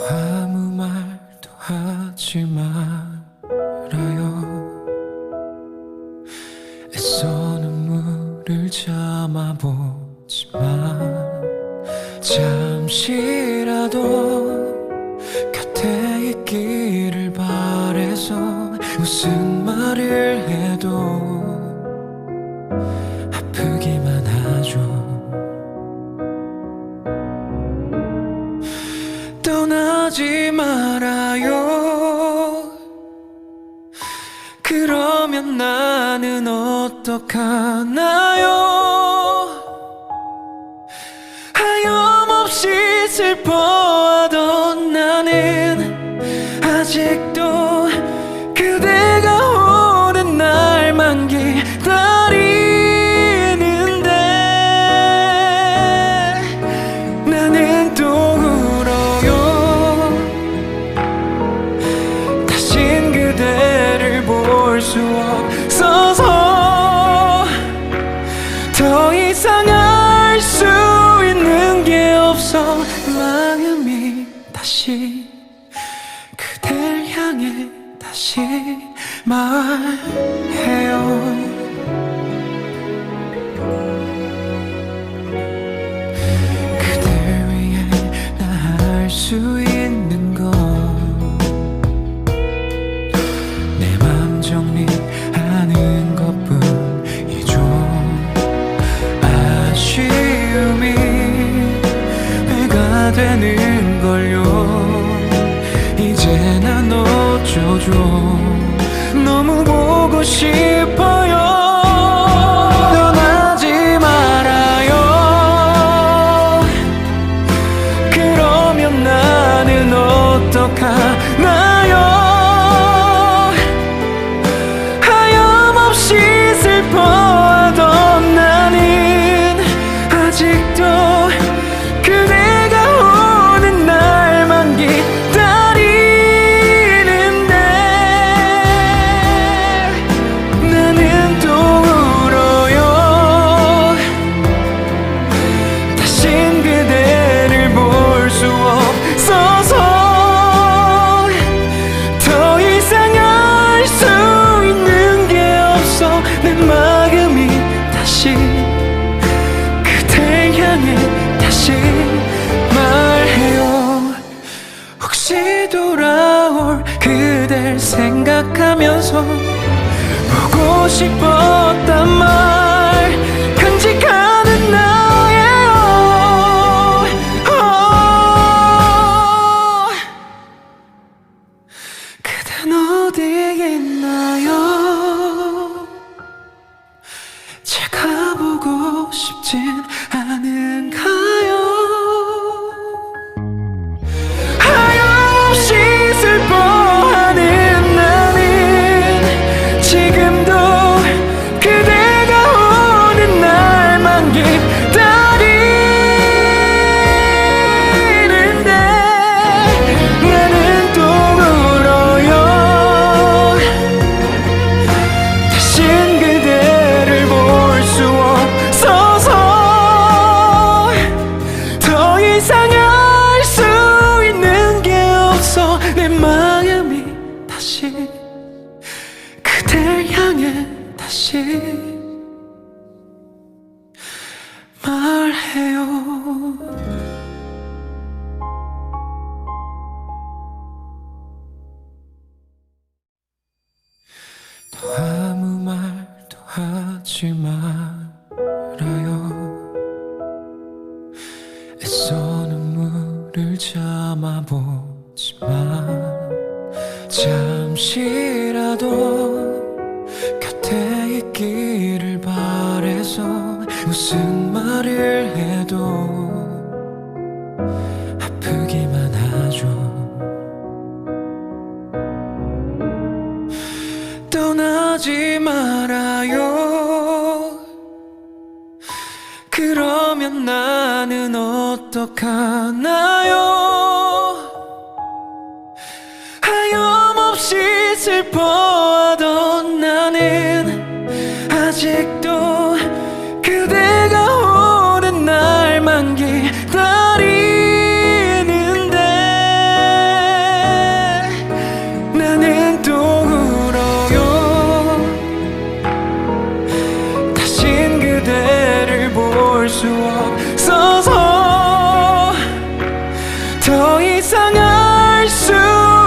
아무 말도 하지 말아요. 애써 눈물을 참아보지만 잠시라도 곁에 있기를 바래서 무슨 말을 해도 아프기만 하죠. 떠나지 말아요. 그러면 나는 어떡하나요? 하염없이 슬퍼하던 나는 아직도 그대가 오는 날만 기다리는데 나는 또 울어요. 다신 그대를 볼 수 없어서 더 이상 알 수 있는 게 없어. 마음이 다시 그댈 향해 다시 말해요. 그댈 위해 나 할 수 있는 건 내 맘 정리하는 것뿐이죠. 아쉬움이 배가 되는 걸요. 이제 난 어쩌죠. 너무 보고 싶어요. 떠나지 말아요. 그러면 나는 어떡하나요? 하염없이 슬퍼하던 나는 아직도 그대가 오는 날만 기다리는데 나는 또 울어요. 다신 그대를 볼 수 없어서 더 이상 알 수 있는 게 없어. 내 마음이 다시 그댈 향해 다시 말해요. 혹시 돌아올 그댈 생각하면서 보고 싶었단 말 간직하는 나예요. 그댄 어디에 있나요? 제가 보고 싶진 않은가요? 하염없이 슬퍼하는 나는 지금도 그대가 오는 날만 기다리는데 나는 또 울어요. 다신 그대를 볼 수 없어서 더 이상 알 수 있는 게 없어. 내 마음이 다시 그댈 향해 다시 말해요. 또 아무 말도 하지 말아요. 애써 눈물을 참아보지만 잠시라도 곁에 있기를 바래서 무슨 말을 해도 아프기만 하죠. 떠나지 말아요. 그러면 나는 어떡하나요? 하염없이 슬퍼하던 나는 아직도 그대가 오는 날만 기다리는데 이상 알 수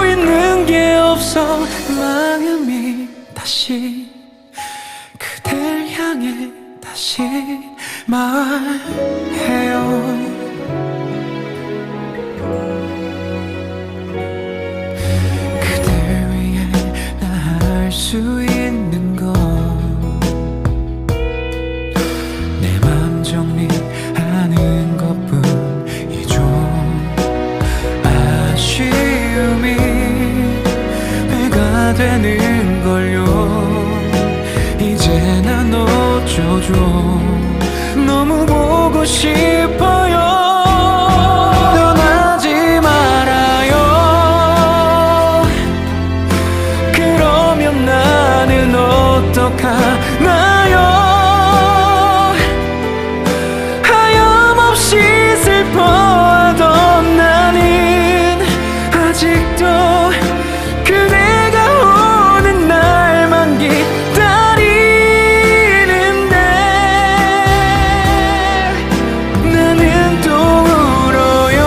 있는 게 없어. 마음이 다시 그댈 향해 다시 말해요. 수 있는 건 내 맘 정리하는 것뿐이죠. 아쉬움이 배가 되는 걸요. 이제 난 어쩌죠. 너무 보고 싶어요. 어떡하나요? 하염없이 슬퍼하던 나는 아직도 그대가 오는 날만 기다리는데 나는 또 울어요.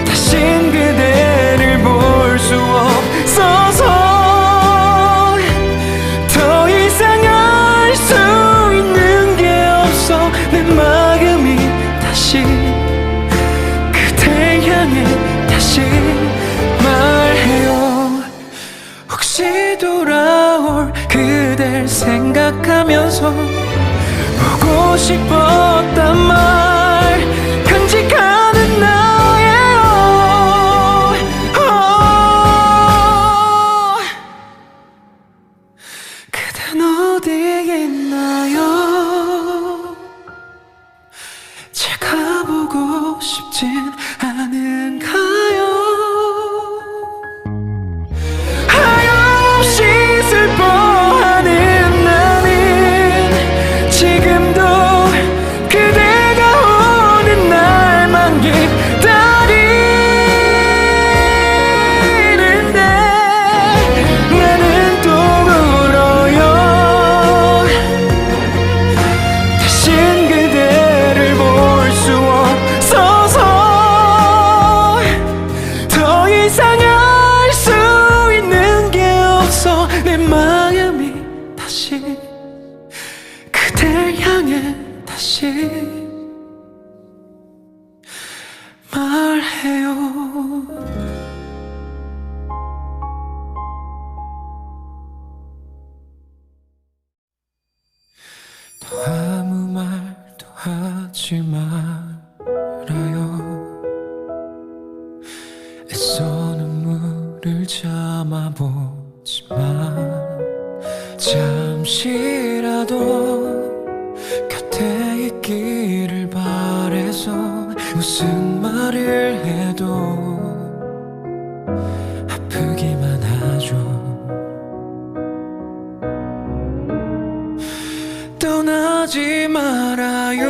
다신 그대를 볼 수 없어서. 내 마음이 다시 그댈 향해 다시 말해요. 혹시 돌아올 그댈 생각하면서 보고 싶었단 말 간직하는 나예요. 그댄 어디에 있나요? 제가 보고 싶진 않은가요? 하염없이 슬퍼하는 나는 지금도 그대가 오는 날만 기다리는데 나는 또 울어요. 다신 그대를 볼 수 없어서. 더 이상 알 수 있는 게 없어. 내 마음이 다시 그댈 향해 다시 말해요. 또 아무 말도 하지 말아요. 애써 눈물을 참아보지만 잠시라도 곁에 있기를 바래서 무슨 말을 해도 아프기만 하죠. 떠나지 말아요.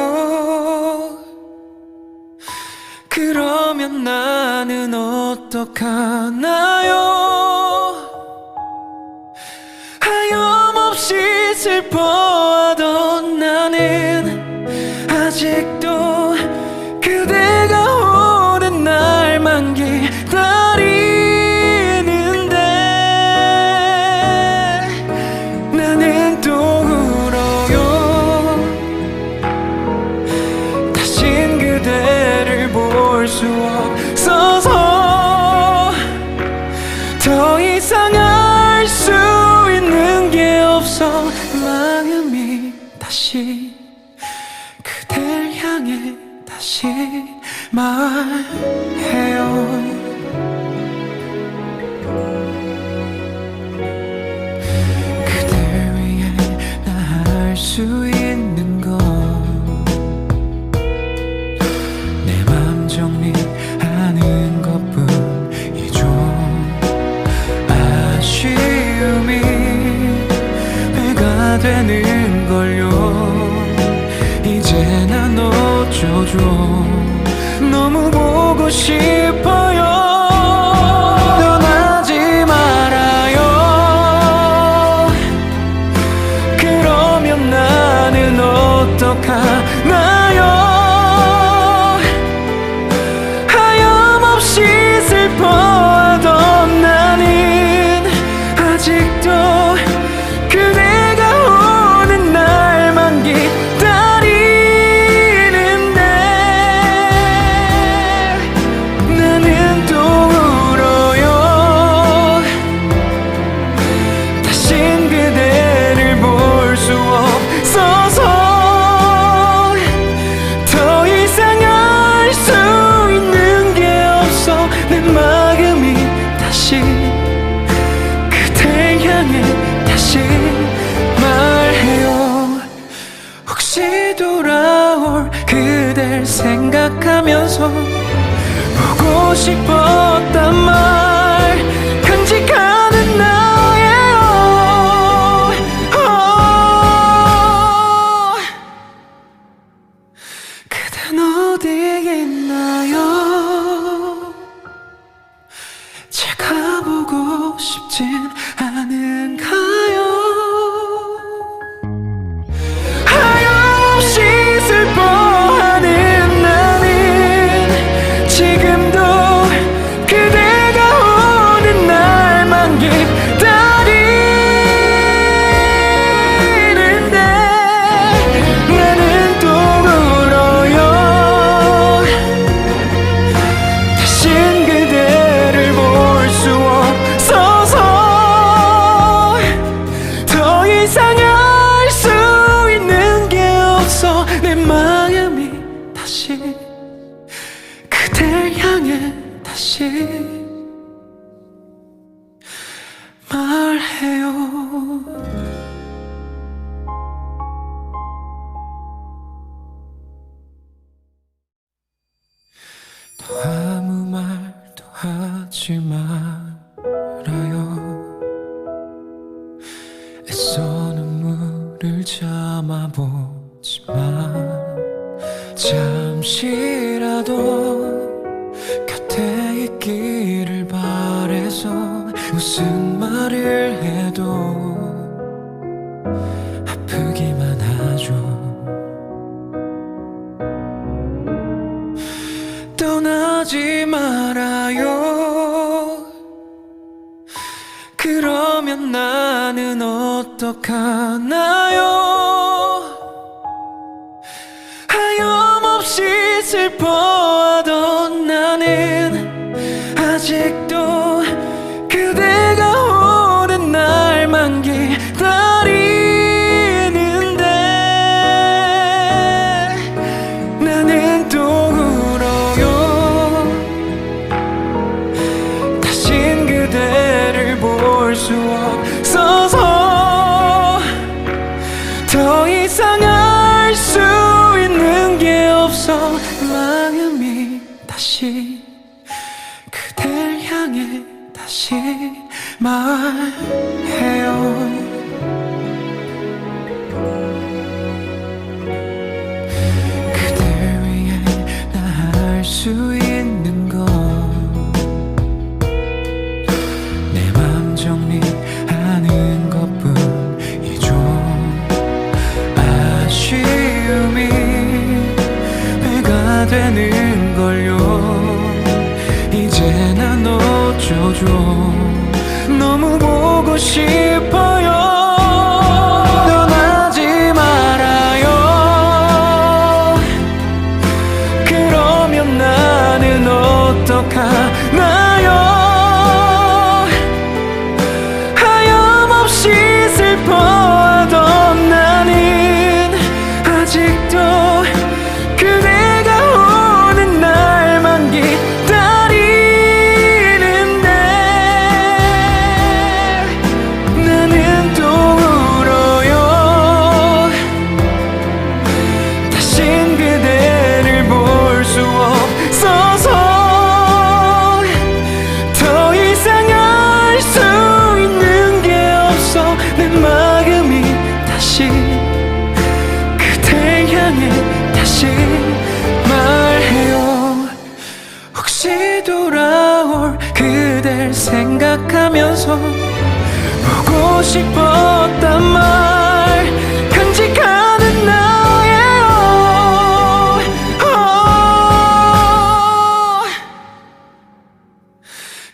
그러면 나는 어떡하나요? 하염없이 슬퍼하던 나는 아직도 그대가 오는 날만 기다리는데 나는 또 울어요. 다신 그대를 볼 수 없어서. 더 이상 알 수 있는 게 없어. 마음이 다시 그댈 향해 다시 말해요. 그댈 위해 나 할 수 있는 건 내 맘 정리하는 것뿐이죠. 아쉬움이 배가 되는 걸요. 이제 난 어쩌죠. 너무 보고 싶어요. 떠나지 말아요. 그러면 나는 어떡하나요? 생각하면서 보고 싶었단 말 간직하는 나예요. 그댄 어디에 있나요? 제가 보고 싶진 않은가요? 하염없이 슬퍼하는 나는 지금도 그대가 오는 날만 기다리는데 나는 또 울어요. 다신 그대를 볼 수 없어서 더 이상 알 수 있는 게 없어. 내 마음이 다시 그댈 향해 다시 말해요. 또 아무 말도 하지 말아요. 애써 눈물을 참아보지만 잠시라도 곁에 있기를 바래서 무슨 말을 해도 아프기만 하죠. 떠나지 말아요. 그러면 나는 어떡하나요? 하염없이 슬퍼하던 나는 아직도 그대가 오는 날만 기다리는데 나는 또 울어요. 다신 그대를 볼 수 없어서 더 이상 알 수 있는 게 없어. 마음이 다시 그댈 향해 다시 말해요. 그댈 위해 나 할 수 있는 건 내 맘 정리하는 것뿐이죠. 아쉬움이 배가 되는 걸요. 이제 난 어쩌죠. 너무 보고 싶어요. 떠나지 말아요. 그러면 나는 어떡하나요? 하염없이 슬퍼하던 나는 아직도 그대가 오는 날만 기다리는데 나는 또 울어요. 다신 그대를 볼 수 없어서 더 이상 알 수 있는 게 없어. 내 마음이 다시 그댈 향해 다시 말해요. 혹시 돌아올 그댈 생각하면서 보고 싶었단 말 간직하는 나예요.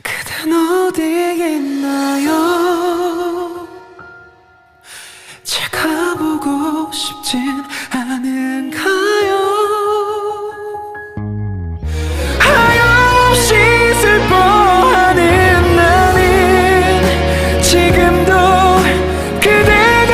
그댄 어디에 있나요? 제가 보고 싶진 않은가요? 하염없이 슬퍼하는 나는 지금도 그대가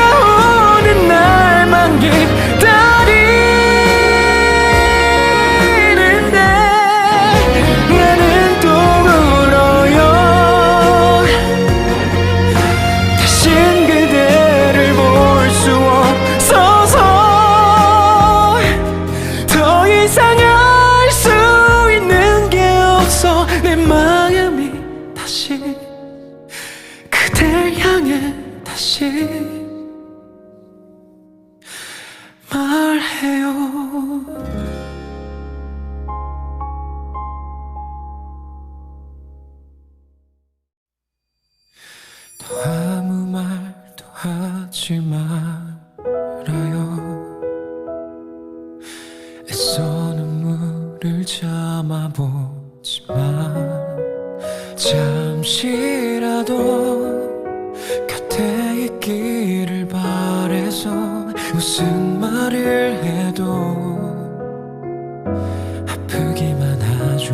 눈물을 참아보지만 잠시라도 곁에 있기를 바래서 무슨 말을 해도 아프기만 하죠.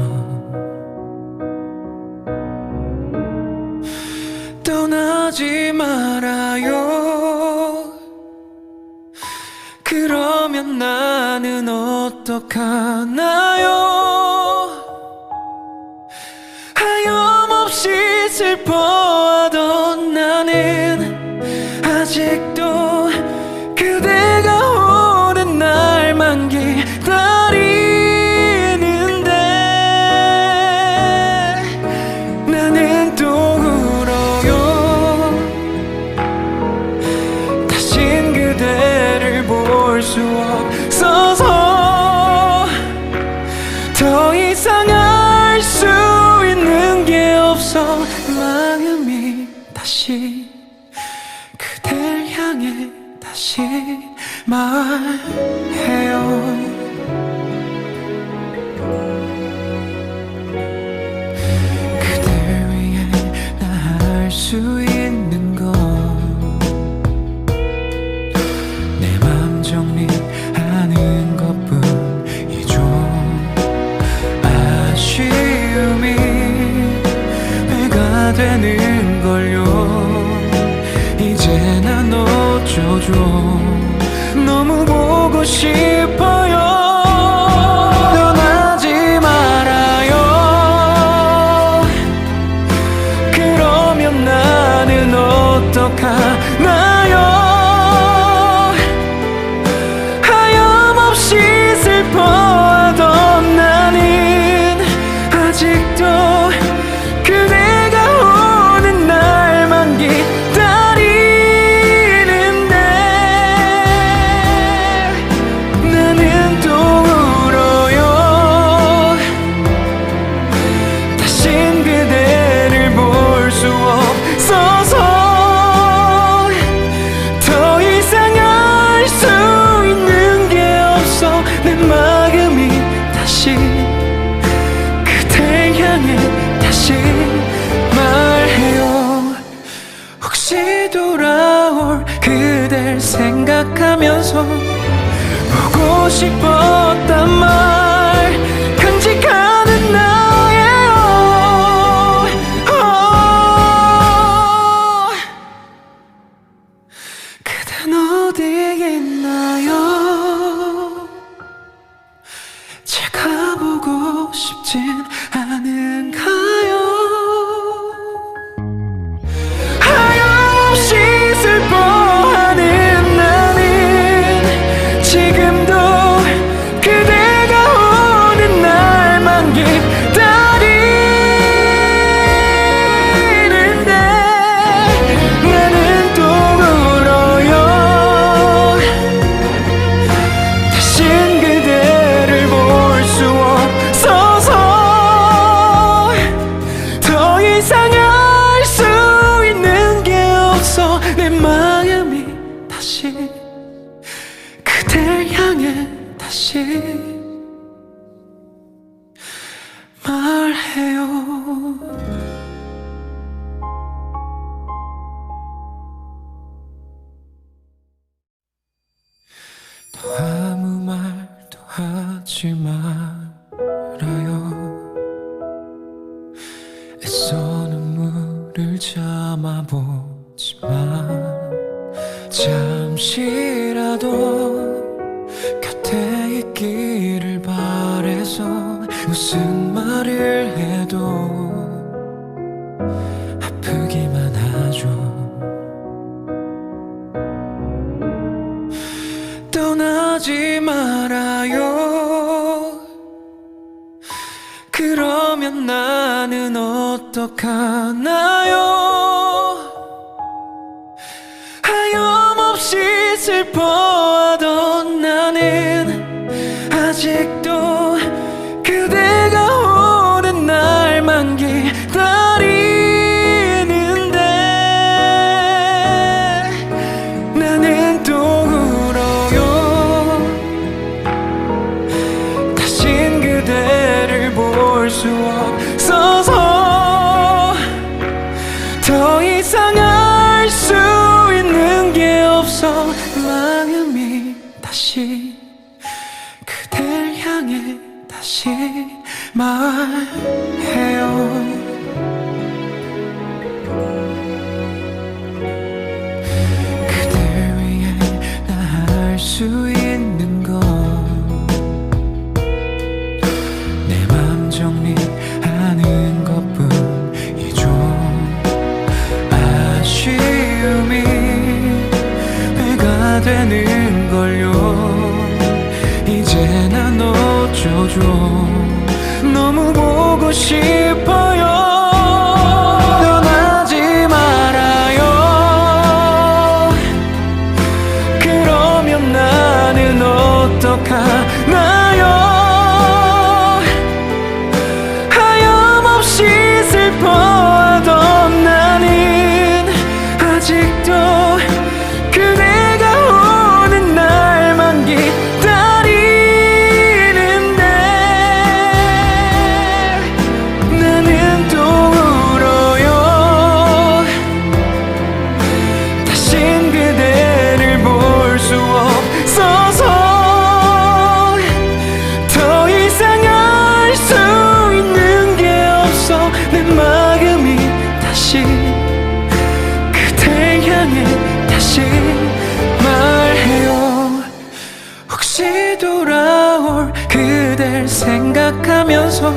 떠나지 말아요. 그러면 나는 어떡하나요? 하염없이 슬퍼하던 나는 아직도 그대가 오는 날만 기다리는데 나는 또 울어요. 다신 그대를 볼 수 없어서 더 이상 알 수 있는 게 없어. 마음이 다시 그댈 향해 다시 말해요. 그댈 위해 나 할 수 있는 건 내 맘 정리하는 것뿐이죠. 아쉬움이 배가 되는 걸요. 이제 난 어쩌죠. 너무 보고 싶어요. 떠나지 말아요. 그러면 나는 어떡하나요? 하염없이 슬퍼하던 나는 아직도 그대가 오는 날만 기다리는데 나는 또 울어요. 다신 그대를 볼 수 없어서 더 이상 알 수 있는 게 없어. 내 마음이 다시 그댈 향해 다시 말해요. 혹시 돌아올 그댈 생각하면서 보고 싶었단 말 간직하는 나예요. 그댄 어디에 있나요? 제가 보고 싶진 않은가요? 하염없이 슬퍼하는 나는 지금도 그대가 오는 날만 기다리는데 나는 또 울어요. 다신 그대를 볼 수 없어서 더 이상 알 수 있는 게 없어. 내 마음이 다시 그댈 향해 다시 말해요. 또 아무 말도 하지 말아요. 애써 눈물을 참아보지만 잠시라도 곁에 있기를 바래서 무슨 말을 해도 아프기만 하죠. 떠나지 말아요. 그러면 나는 어떡하나요? 하염없이 슬퍼하던 나는 아직도 그대가 오는 날만 기다리는데 나는 또 울어요. 다신 그대 볼 수 없어서 더 이상 알 수 있는 게 없어. 마음이 다시 그댈 향해 다시 말해요. 수 있는 건 내 맘 정리하는 것뿐이죠. 아쉬움이 배가 되는 걸요. 이제 난 어쩌죠. 너무 보고 싶어요. 어떡하나요? 하염없이 슬퍼하던 나는 아직도 그대가 오는 날만 기다리는데 나는 또 울어요. 다신 그대를 볼 수 없어서 내 마음이 다시 그댈 향해 다시 말해요. 혹시 돌아올 그댈 생각하면서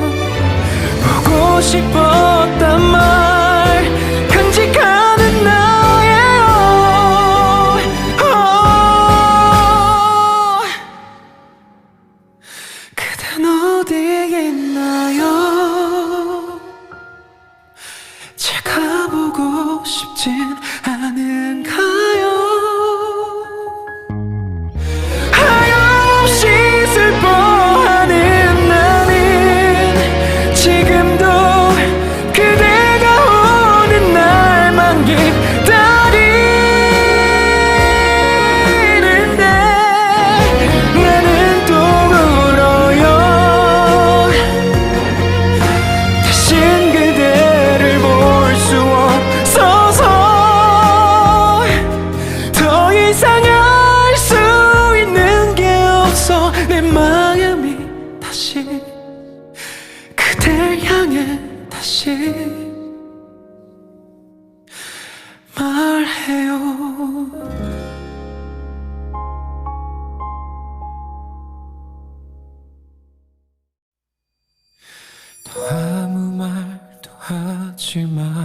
보고 싶었단 말 간직하는 나예요. 그댄 어디에 있나요? 제가 보고 싶진 않은가요? 하염없이 슬퍼하는 나는 지금도 그대가 오는 날만 기다리는데 나는 또 울어요. 다신 그대를 볼 수 없어서 더 이상 알 수 있는 게 없어. 내 마음이 다시 그댈 향해 다시 말해요. 또 아무 말도 하지 말아요.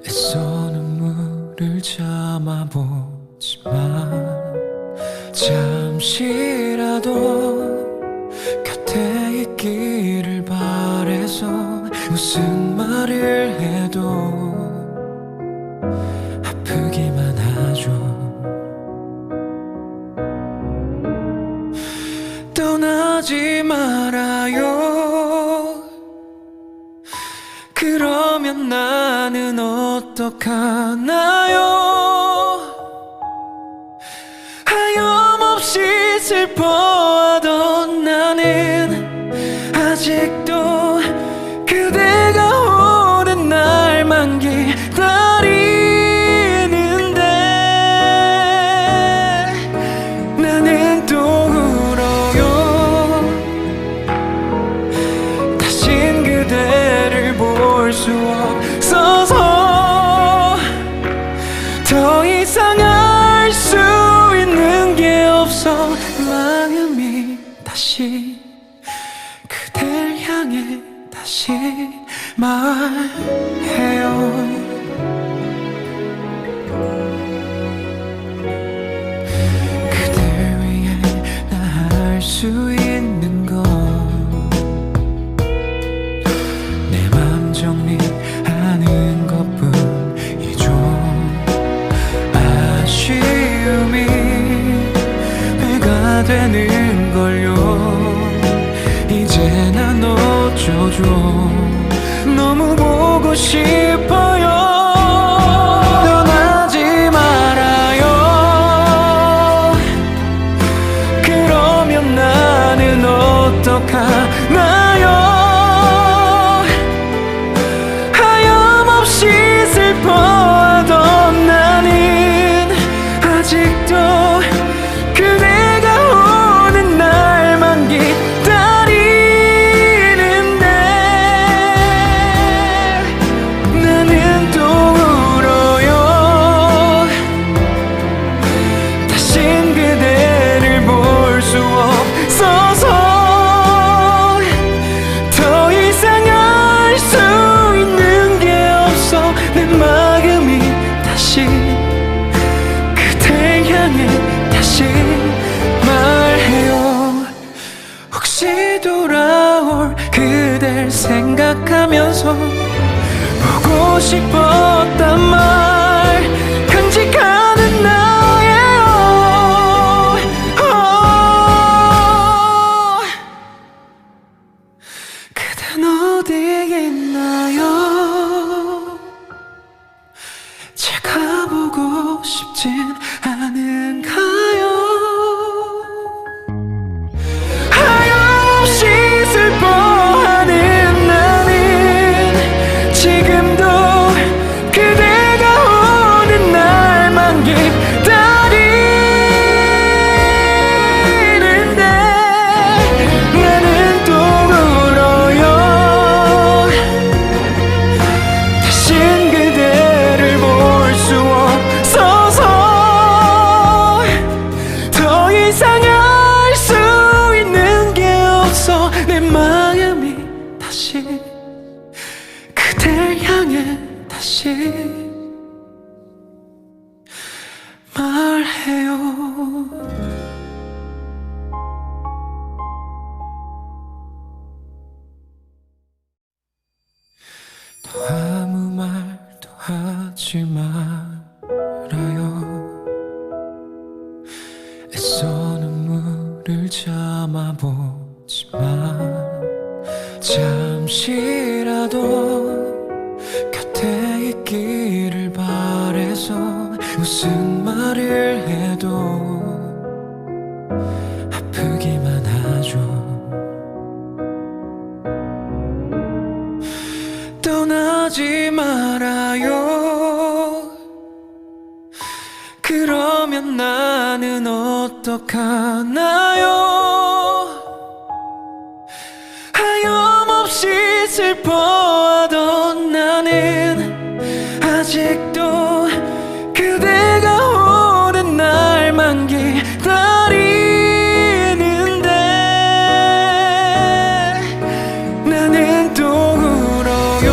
애써 눈물을 참아보지만 잠시라도 곁에 있기를 바래서 무슨 말을 해도 아프기만 하죠. 떠나지 말아요. 그러면 나는 어떡하나요? 하염없이 슬퍼하던 나는 아직도 그대가 오는 날만 기다리는데 나는 또 울어요. 다신 그대를 볼 수 없어서 더 이상 알 수 있는 게 없어. 마음이 다시 그댈 향해 다시 말해요. 그댈 위해 나 할 수 있는 건 내 맘 정리하는 것뿐이죠. 아쉬움이 배가 되는 걸요. 이제 난 어쩌죠. 너무 보고 싶어요. 떠나지 말아요. 그러면 나는 어떡하나요. 하염없이 슬퍼하던 나는 아직도 그대가 오는 날만 기다리는데 나는 또 울어요. 다신 그대를 볼 수 없어서 더 이상 알 수 있는 게 없어. 내 마음이 다시 그댈 향해 다시 말해요. 혹시 돌아올 그댈 생각하면서 보고 싶었단 말 간직하는 나예요. 그댄 어디에 있나요? 제가 보고 싶진 않은가요? 하염없이 슬퍼하는 나는 지금도 그대가 오는 날만 기다리는데 나는 또 울어요. 다신 그대를 볼 수 없어서 더 이상 알 수 있는 게 없어. 내 마음이 다시 그댈 향해 다시 말해요. 또 아무 말도 하지 말아요. 애써 눈물을 참아보지만 잠시라도 곁에 있기를 바래서 무슨 말을 해도 아프기만 하죠. 떠나지 말아요. 그러면 나는 어떡하나요? 하염없이 슬퍼하던 나는 아직도 그대가 오는 날만 기다리는데 나는 또 울어요.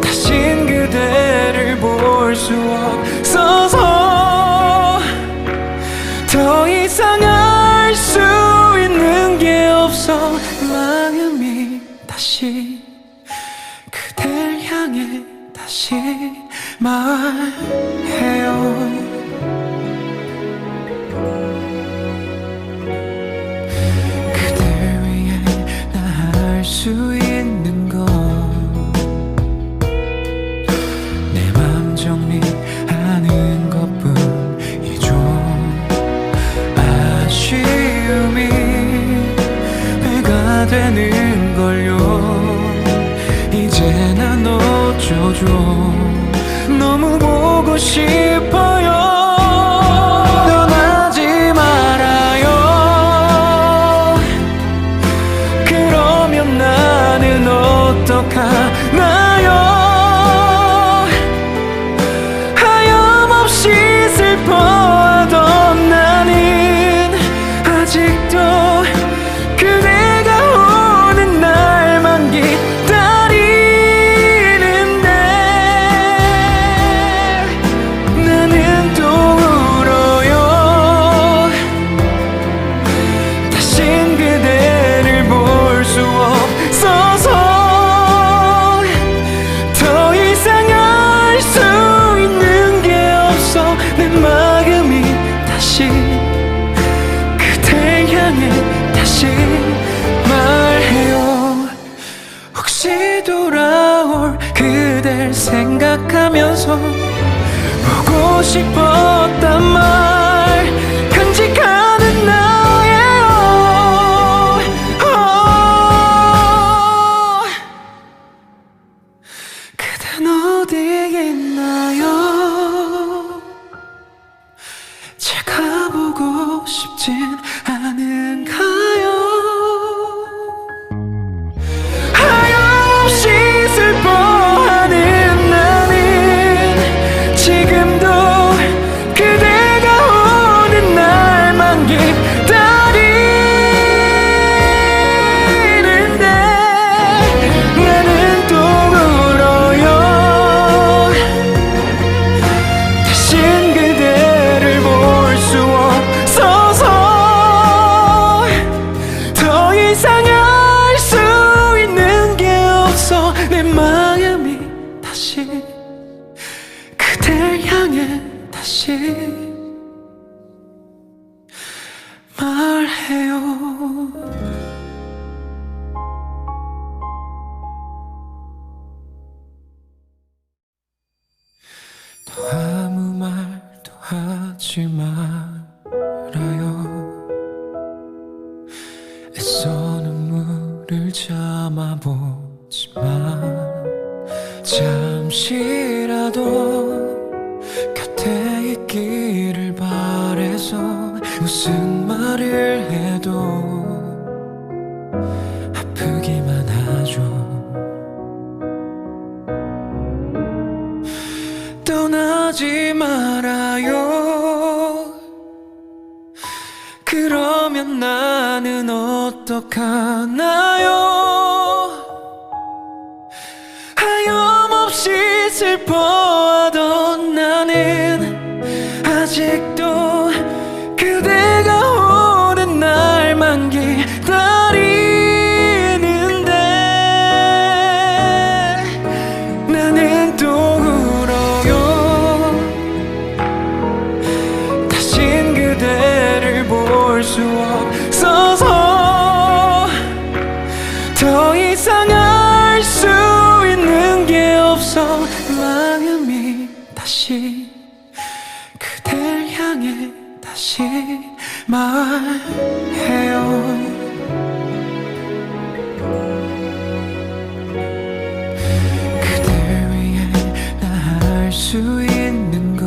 다신 그대를 볼 수 없어서 더 이상 알 수 있는 게 없어. 마음이 다시 그댈 향해 다시 말해요. 그댈 위해 나 할 수 있는 건 내 맘 정리하는 것뿐이죠. 아쉬움이 배가 되는걸요. 이제 난 어쩌죠. 너무 보고 싶어요. 떠나지 말아요. 그러면 나는 어떡하나요? 하염없이 슬퍼하던 나는 아직도 그대가 오는 날만 기다리는데 나는 또 울어요. 다신 그대를 볼 수 없어서 더 이상 알 수 있는 게 없어. 내 마음이 다시 그댈 향해 다시 말해요. 혹시 돌아올 그댈 생각하면서 보고 싶었단 말 간직하는 나예요. 애써 눈물을 참아보지만 잠시라도 곁에 있기를 바래서 무슨 말을 해도 아프기만 하죠. 떠나지 말아요. 그러면 나는 어떡하나요? 하염없이 슬퍼하던 나는 아직도 그대가 오는 날만 기다리는데 나는 또 울어요. 다신 그대를 볼 수 없어서 더 이상 알 수 있는 게 없어. 마음이 다시 그댈 향해 다시 말해요. 그댈 위해 나 할 수 있는 건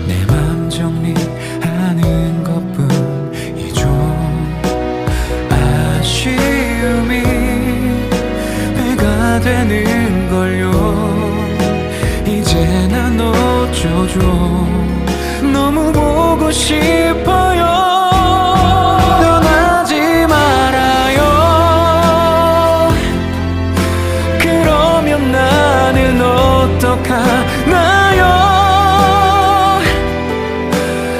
내 맘 정리하는 것뿐이죠. 아쉬움이 배가 되는 걸요. 이제 난 어쩌죠. 너무 보고 싶어요. 떠나지 말아요. 그러면 나는 어떡하나요?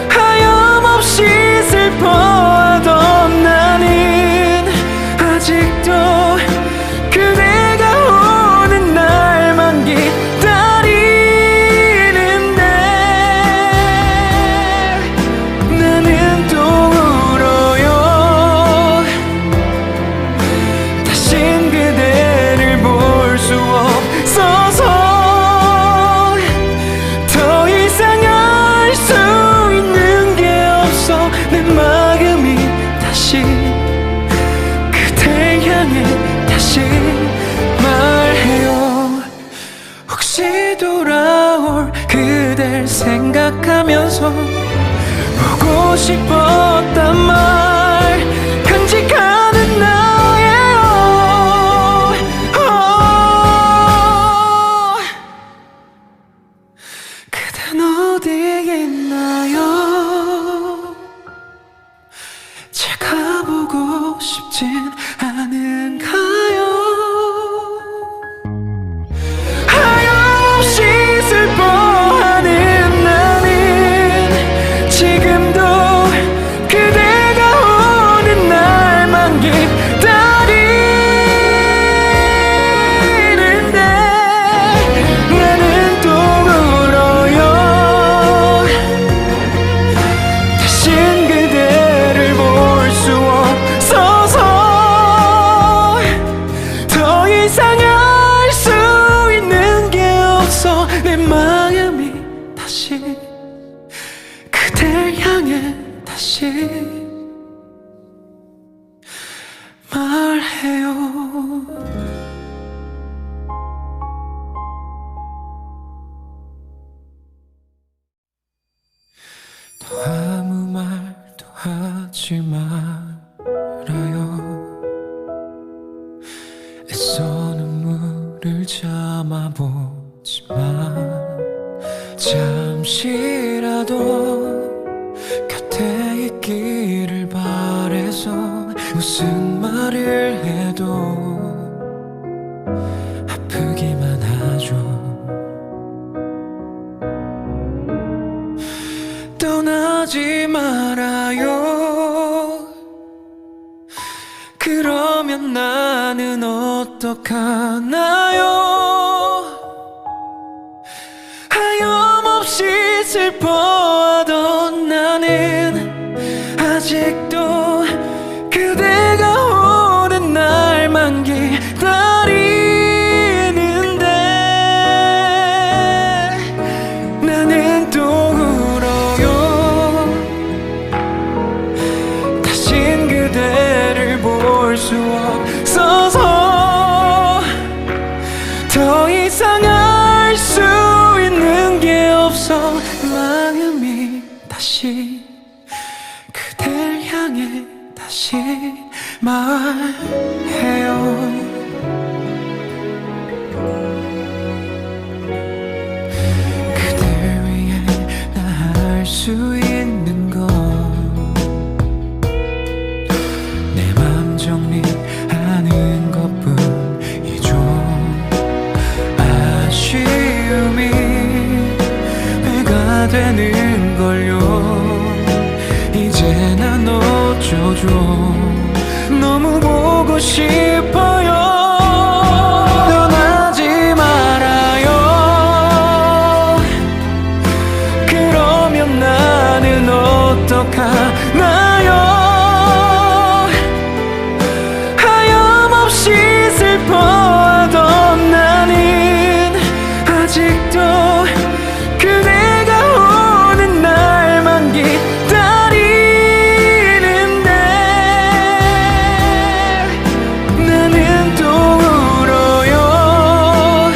하염없이 슬퍼하던 나는 아직도 그대가 오는 날만 기다리는데 나는 또 울어요. 다신 그대를 볼 수 없어서 더 이상 알 수 있는 게 없어. 내 마음이 다시 그댈 향해 다시 말해요. 혹시 돌아올 그댈 생각하면서 보고 싶었단 말 간직하는 나예요. 그댄 어디에 있나요? 제가 보고 싶진 않은가요? 하염없이 슬퍼하는 나는 지금도 그대가 오는 날만 기다리는데 나는 또 울어요. 다신 그대를 볼 수 없어서 더 이상 알 수 있는 게 없어. 내 마음이 다시 그댈 향해 다시 말해요. 또 아무 말도 하지 말아요. 애써 눈물을 참아보지만 잠시라도 곁에 있기를 바래서 무슨 말을 해도 아프기만 하죠. 떠나지 말아요. 그러면 나는 어떡하나요? 하염없이 슬퍼하던 나는 아직도 그대가 오는 날만 기다리는데 나는 또 울어 다시 그댈 향해 다시 말해요. 수 있는 건 내 맘 정리하는 것뿐이죠. 아쉬움이 배가 되는걸요. 이제 난 어쩌죠. 너무 보고 싶어요. 어떡하나요? 하염없이 슬퍼하던 나는 아직도 그대가 오는 날만 기다리는데 나는 또 울어요.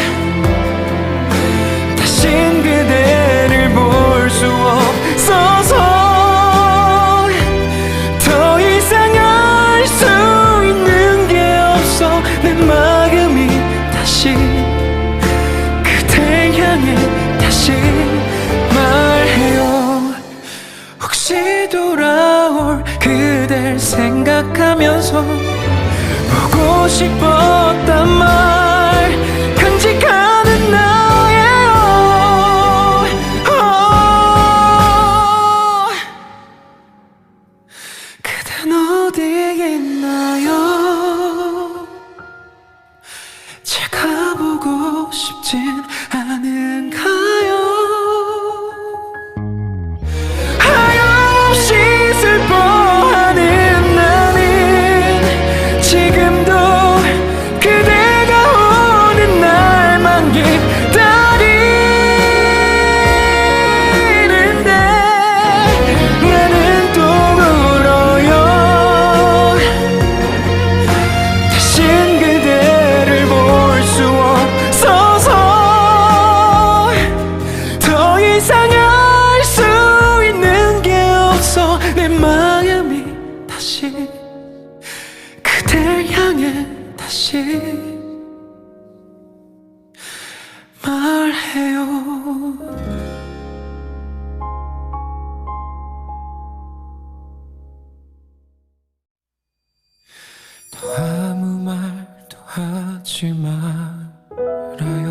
다신 그대를 볼 수 없어서 내 마음이 다시 그댈 향해 다시 말해요. 혹시 돌아올 그댈 생각하면서 보고 싶었단 말 간직하는 나예요. 그댄 어디에 있나요? 제가 보고 싶진 않은가요? 하염없이 슬퍼하는 나는 지금도 그대가 오는 날만 기다리는데 나는 또 울어요. 다신 그대를 볼 수 없어서 더 이상 알 수 있는 게 없어. 내 마음이 다시 그댈 향해 다시 말해요. 또 아무 말도 하지 말아요.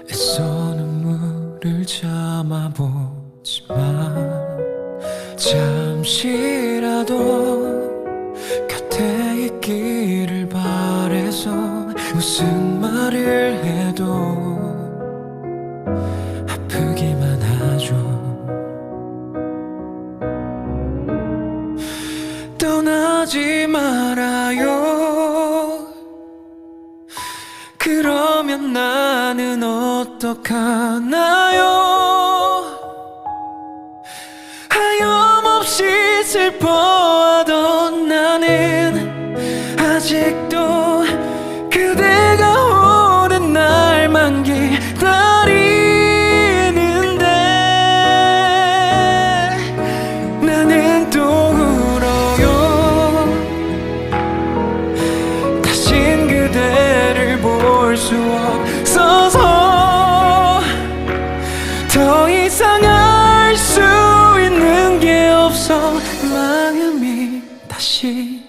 애써 눈물을 참아보지만 잠시라도 곁에 있기를 바래서 무슨 말을 해도 아프기만 하죠. 떠나지 말아요. 그러면 나는 어떡하나요? 하염없이 슬퍼하던 나는 아직도 그대가 오는 날만 기다리는데 나는 또 울어요. 다신 그대를 볼 수 없어서 더 이상 알 수 있는 게 없어. 마음이 다시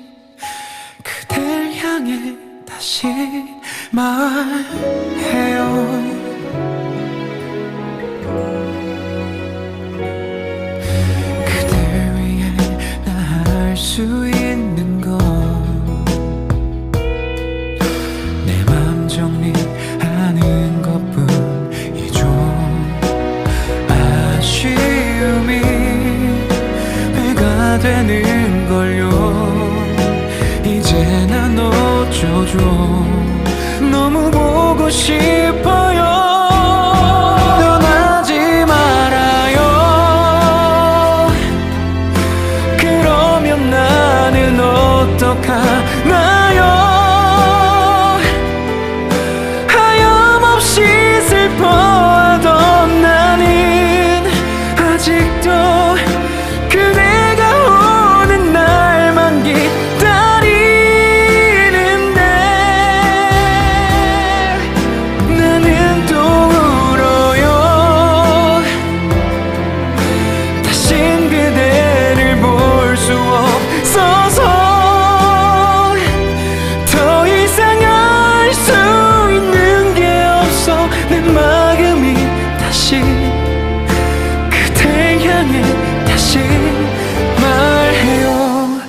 그댈 향해 다시 말해요. 그댈 위해 나 할 수 있는 건 내 맘 정리하는 것뿐이죠. 아쉬움이 배가 되는걸요. 이제 난 어쩌죠. 너무 보고 싶어요. 떠나지 말아요. 그러면 나는 어떡하나요? 하염없이 슬퍼하던 나는 다시 말해요.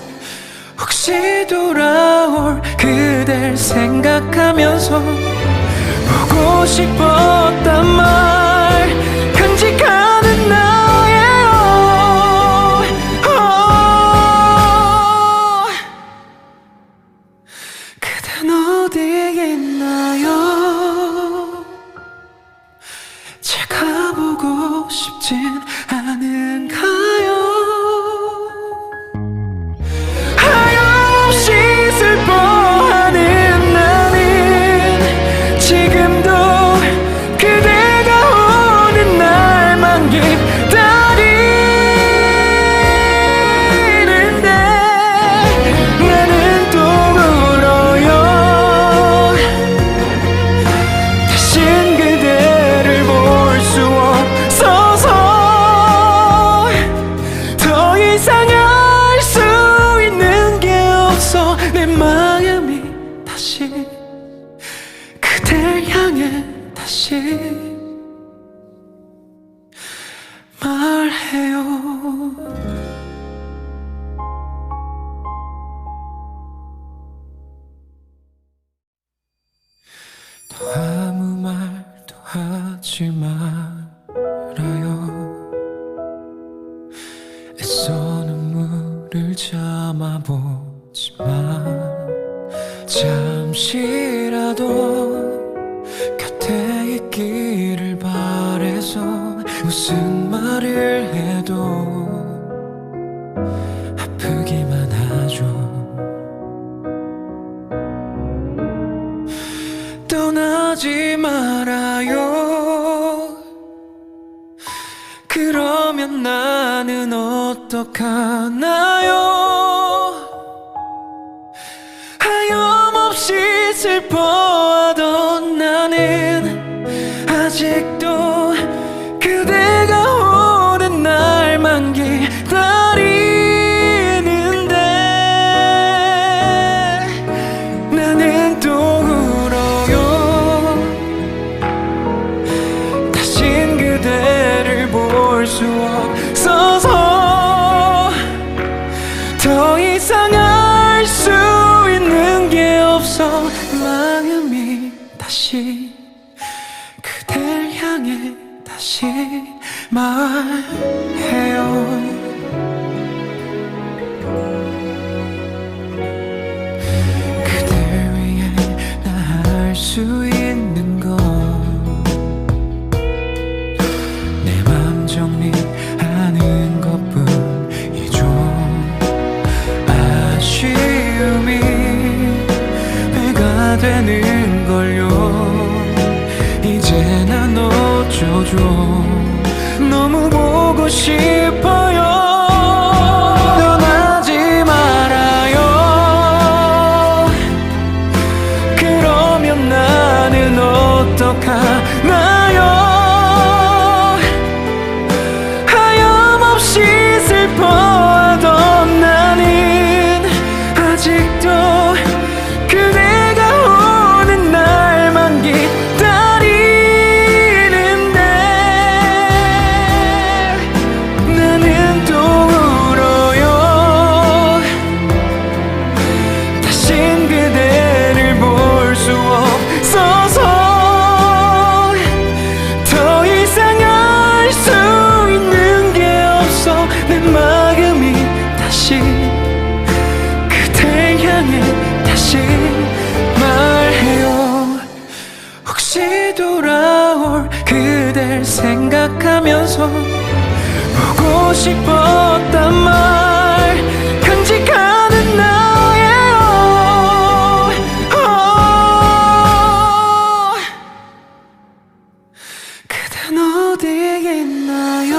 혹시 돌아올 그댈 생각하면서 보고 싶었단 말 간직하는 나예요. 그댄 어디에 있나요? 제가 보고 싶진 않은가요? 하염없이 슬퍼하는 나는 지금도 그대가 오는 날만 기다리는데 나는 또 울어요. 다신 그대를 볼 수 없어서 더 이상 알 수 있는 게 없어. 내 마음이 다시 그댈 향해 다시 말해요. 또 아무 말도 하지 말아요. 애써 눈물을 참아보지만 잠시라도 곁에 있기를 바래서 무슨 말을 해도 아프기만 하죠. 떠나지 말아요. 그러면 나는 어떡하나요? 하염없이 슬퍼하던 나는 아직도 그대가 오는 날만 기다리는데 나는 또 울어요. 다신 그대를 볼 수 없어서 더 이상 알 수 있는 게 없어. 마음이 다시 그댈 향해 다시 말해요. 그댈 위해 나 할 수 있는 건 내 맘 정리하는 것뿐이죠. 아쉬움이 배가 되는걸요. 이제 난 어쩌죠. 너무 보고 싶어요. 떠나지 말아요. 그러면 나는 어떡하나요? 하염없이 슬퍼하던 나는 아직도 그대가 오는 날만 기다리는데 나는 또 울어요. 다신 그대를 볼 수 없어서 더 이상 알 수 있는 게 없어. 내 마음이 다시 그댈 향해 다시 말해요. 혹시 돌아올 그댈 생각하면서 보고 싶었단 말 간직하는 나예요. 그댄 어디에 있나요?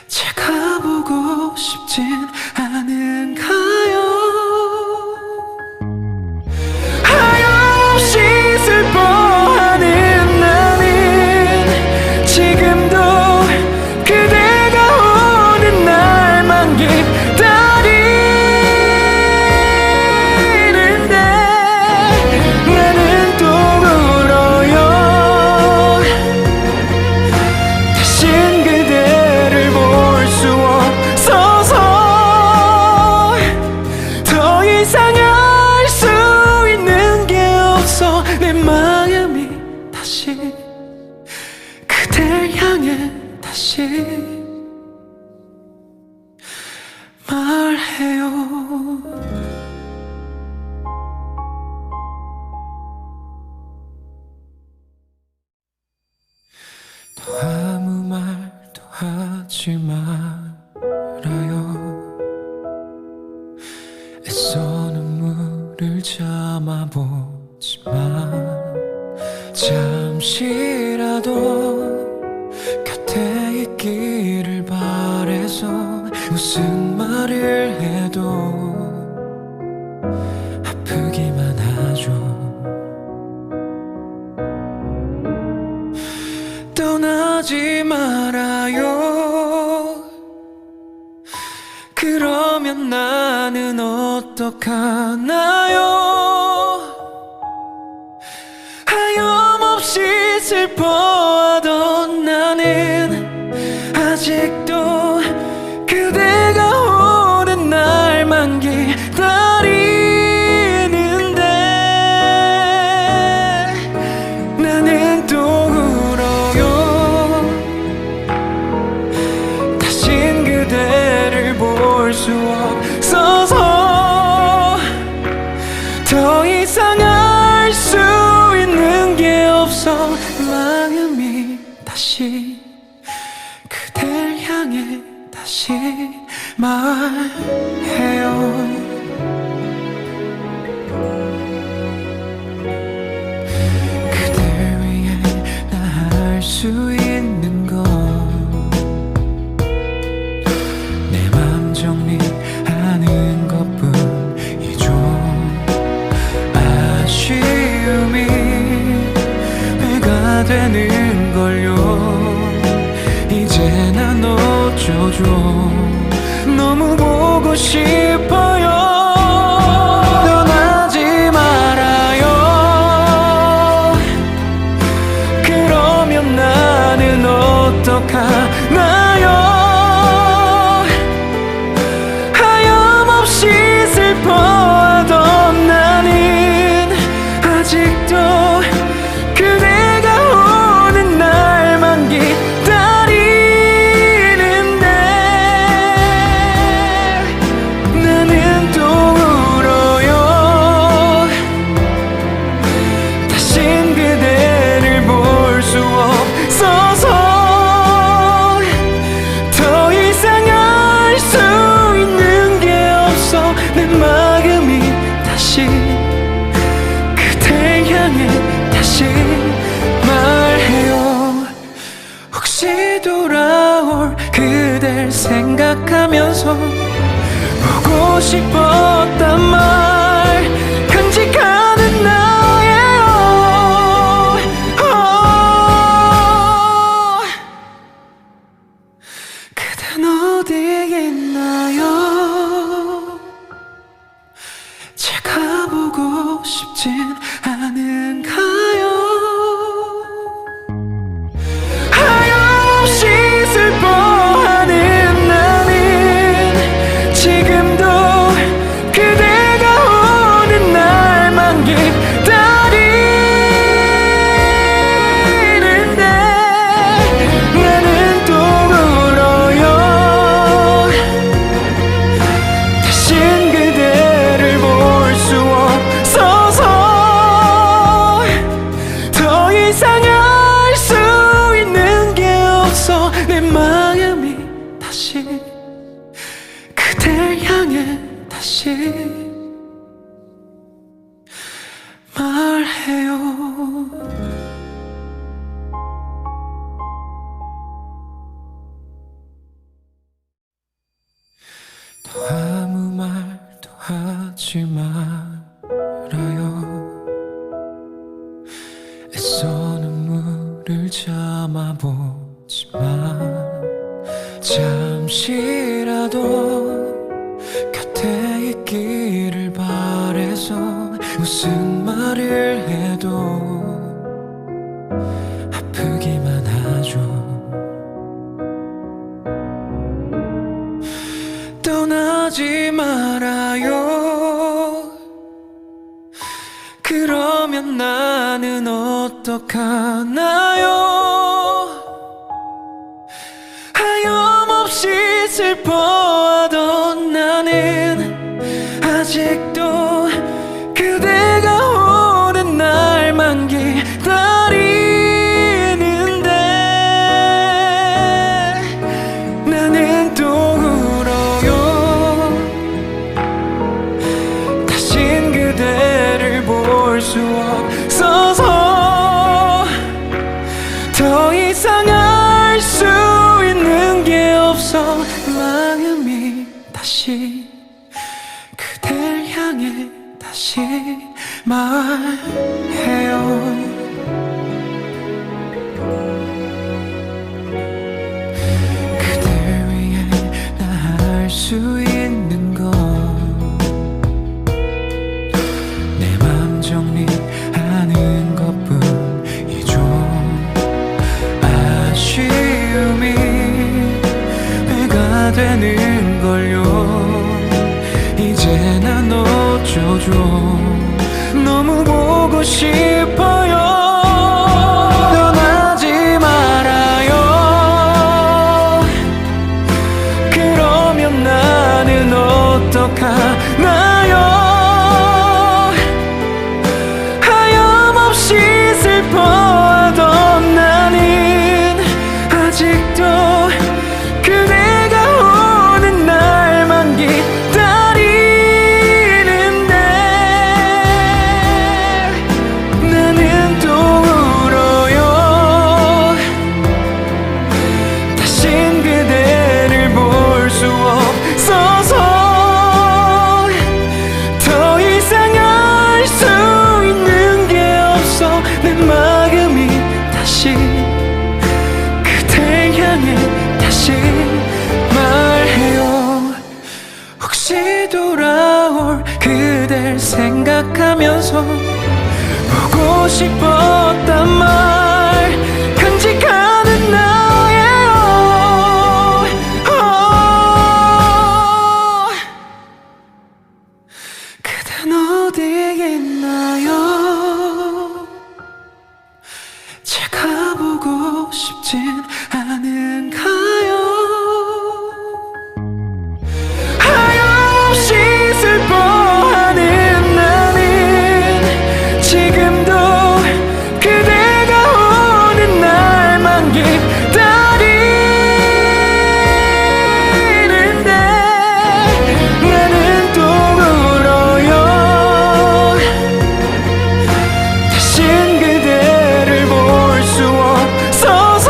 제가 보고 싶진 않은가요? 하염없이 슬퍼하는 나는 지금도 그대가 오는 날만 기다리는데 나는 또 울어요. 다신 그대 그댈 향해 다시 말해요. 또 아무 말도 하지 말아요. 애써 눈물을 참아보지만 잠시라도 곁에 있기를 바래서 무슨 말을 해도 아프기만 하죠. 떠나지 말아요. 그러면 나는 어떡하나요? 하염없이 슬퍼하던 나는 아직도 그대가 오는 날만 기다리는데 나는 또 울어요. 다신 그대를 볼 수 없어서 더 이상 알 수 있는 게 없어. 마음이 다시 그댈 향해 다시 말해요. 그댈 위해 나 할 수 있는 건 내 맘 정리하는 것뿐이죠. 아쉬움이 배가 되는 걸요. 이제 난 어쩌죠. 너무 보고 싶어요. 떠나지 말아요. 그러면 나는 어떡하나요? 하염없이 슬퍼하던 나는 아직도 그대가 오는 날만 기다리는데 나는 또 울어요. 다신 그대를 볼 수 없어서 더 이상 알 수 있는 게 없어. 내 마음이 다시 그댈 향해 다시 말해요. 혹시 돌아올 그댈 생각하면서 보고 싶었단 말 간직하는 나예요. 그댄 어디에 있나요? 제가 보고 싶진 않은가요? 하염없이 슬퍼하는 나는 지금도 그대가 오는 날만 기다리는데 나는 또 울어요. 다신 그대를 볼 수 없어서 더 이상 알 수 있는 게 없어. 내 마음이 다시 그댈 향해 다시 말해요. 또 아무 말도 하지 말아요. 애써 눈물을 참아보지만 잠시라도 곁에 있기를 바래서 무슨 말을 해도 아프기만 하죠. 떠나지 말아요. 그러면 나는 어떡하나요? 슬퍼하던 나는 아직도 그대가 오는 날만 기다리는데 나는 또 울어요. 다신 그대를 볼 수 없어서 더 이상 알 수 있는 게 없어. 마음이 다시 그댈 향해 다시 말해요. 그댈 위해 나 할 수 있는 건 내 맘 정리하는 것뿐이죠. 아쉬움이 배가 되는 걸요. 이제 난 어쩌죠. 너무 보고 싶어요. 떠나지 말아요. 그러면 나는 어떡하나요. 하염없이 슬퍼하던 나는 아직도 그대가 오는 날만 기다리는데 나는 또 울어요. 다신 그대를 볼 수 없어서 더 이상 알 수 있는 게 없어. 내 마음이 다시 그댈 향해 다시 말해요. 혹시 돌아올 그댈 생각하면서 보고 싶었단 말 간직하는 나예요. 그댄 어디에 있나요. 제가 보고 싶진 않은가요. 하염없이 슬퍼하는 나는 지금도 그대가 오는 날만 기다리는데 나는 또 울어요. 다신 그대를 볼 수 없어서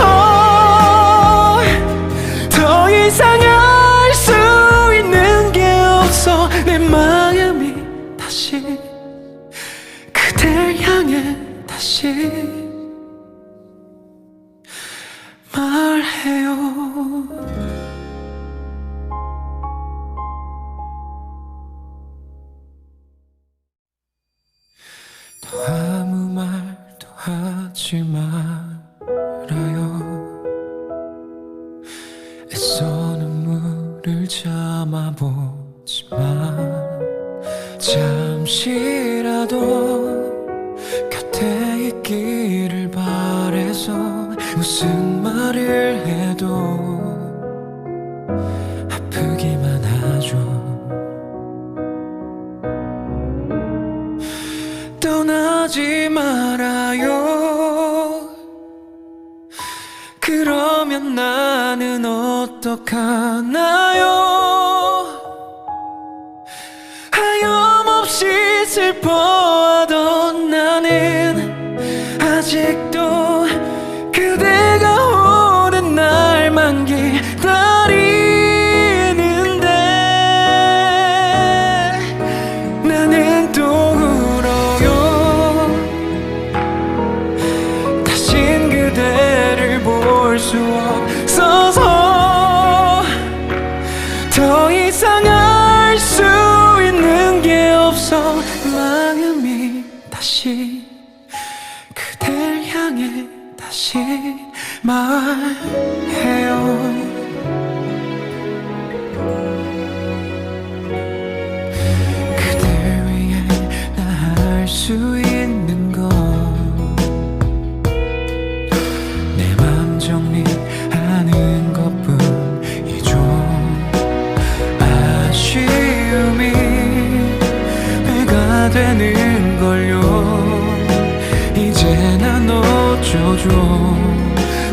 더 이상 알 수 있는 게 없어. 내 마음이 다시 그댈 향해 다시 말해요. 또 아무 말도 하지 말아요. 애써 눈물을 참아보지만 잠시라도 곁에 있기를 바래서 무슨 말을 해도 아프기만 하죠. 떠나지 말아요. 그러면 나는 어떡하나요. 하염없이 슬퍼하던 나는 아직도 그대가 오는 날만 기다리는데 나는 또 울어요. 다신 그대를 볼 수 없어서 더 이상 알 수 있는 게 없어. 마음이 다시 그댈 향해 다시 말해요. 그댈 위해 나 할 수 있는 건 내 맘 정리하는 것뿐이죠. 않은걸요. 이제 난 어쩌죠.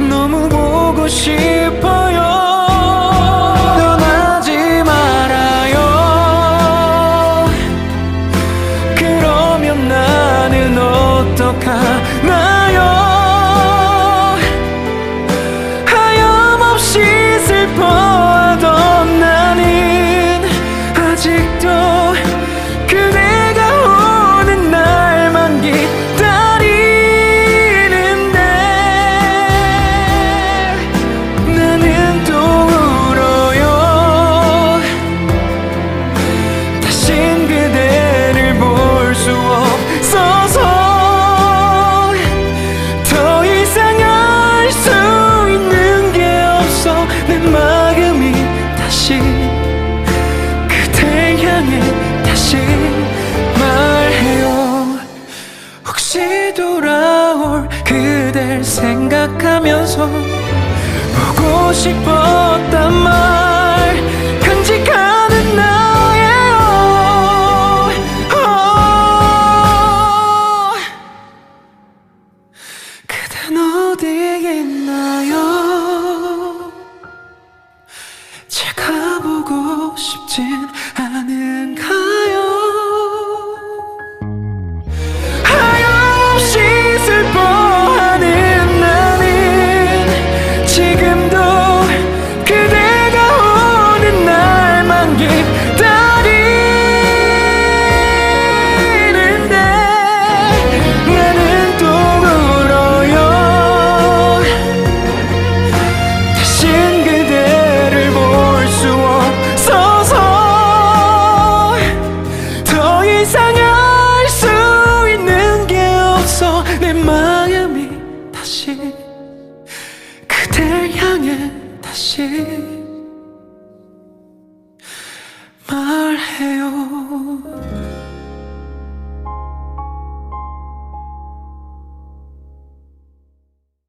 너무 보고 싶어요. 떠나지 말아요. 그러면 나는 어떡하나요. 하염없이 슬퍼하던 나는 아직도 그대가 오는 날만 기다리는데 나는 또 울어요. 다신 그대를 볼 수 없어서 더 이상 알 수 있는 게 없어. 내 마음이 다시 그댈 향해 다시 말해요. 혹시 돌아올 그댈 생각하면서 보고 싶었단 말 간직하는 나예요. 그댄 어디에 있나요. 제가 보고 싶진 않은가요. 하염없이 슬퍼하는 나는 지금도 그대가 오는 날만 기다리는데 나는 또 울어요. 다신 그대를 볼 수 없어서 더 이상 알 수 있는 게 없어. 내 마음이 다시 그댈 향해 다시